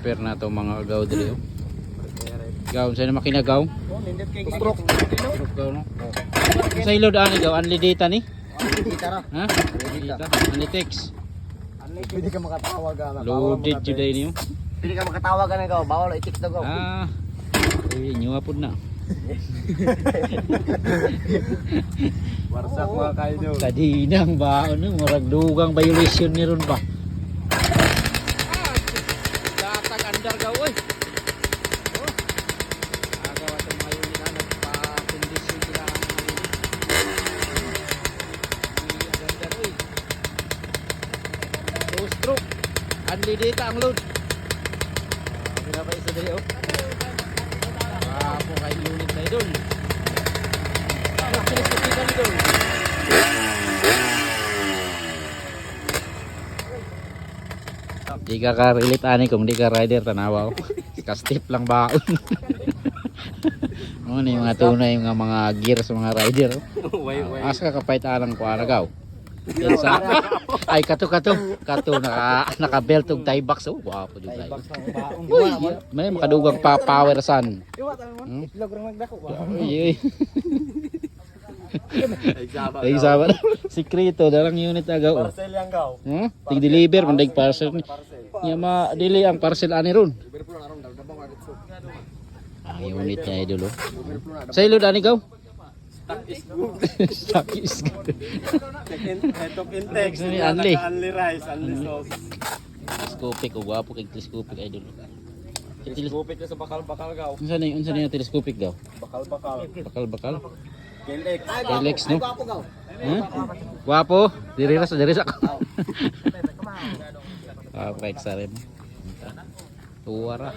Per na to mga agaw dili oh. Gaw sa na makinagaw. Stroke. Stroke gaw no. Sa ilod ani gaw anli data ni. Dita ra. Ha? Data. Anli text. Pwede ka makatawag ka. Loaded jud ay niyo. Pwede ka makatawag ka na gaw. Bawal i-text daw gaw. Ah. Uy, nyuwa pud na. Warsak mga kaidol. Kadinang baon no, murag dugang violation ni ron ba. Datag andar gaw oy. Stroke. Anli data ang load. Pinapa isa dali oh. Po kay unit na idol. Kinis ko kita idol. Di ka ka-relate ani kung di ka rider tanawa oh. Ka-step lang baon. Ano yung mga tunay mga gear sa mga rider oh. Asa ka kapait alang ko aragaw. Sa ay kato naka-belt og tie box oh wow po jud tayo. Uy, may makadugang pa power san. Itlog ra magdako ba? Uy. Ay sabar. Sikreto dalang unit agaw. Parcel yang gaw. Tig-deliver man dag parcel ni. Nya ma dili ang parcel ani ron. Ang unit niya idol oh. Sa ilod ani gaw. Stock is good. Head of intake. Only rice, only sauce. Telescopic o gwapo kay telescopic idol. Telescopic sa bakal-bakal gaw. Unsa na yung telescopic daw? Bakal-bakal. Bakal. Kelex. Kelex no? Gwapo. Diri sa ko. Exare mo. Tuwara.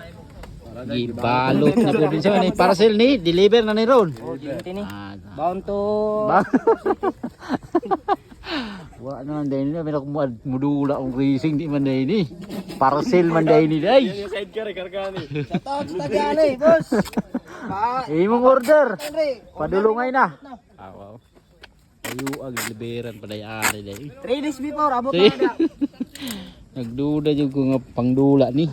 Gibalot na po din siya ni parcel ni deliver na ni ron. Bound to Wa na nday ni meron mudula ang racing di man day ni. Parcel man day ni day. side car kargani. Sa tagani, boss. Imong order. Padulungay na. Wow. Ayu ag liberan paday ari day. 3 days before abot na. Nagduda jud ko nga pangdula ni.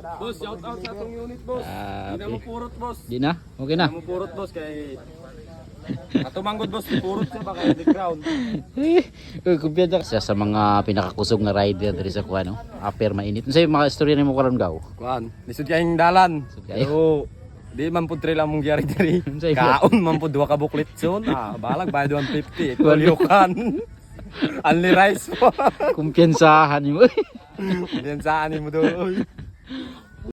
Boss, shout out sa atong unit, boss. Di na mo purot, boss. Di na? Okay na. Di na mo purot, boss, kay ato boss, purot siya ba kay the ground. Kumpiyansa ka sa mga pinakakusog na rider diri sa kuha no. Aper mainit. Unsay mga istorya nimo karon gaw? Kuan, lisod kayong dalan. kayo. Pero di man pud trail among gyari diri. Kaon man pud duha ka buklit zone. Balag bayad 150. Tulyukan. Only rice po. Kumpiyansahan mo. Yan saan mo do.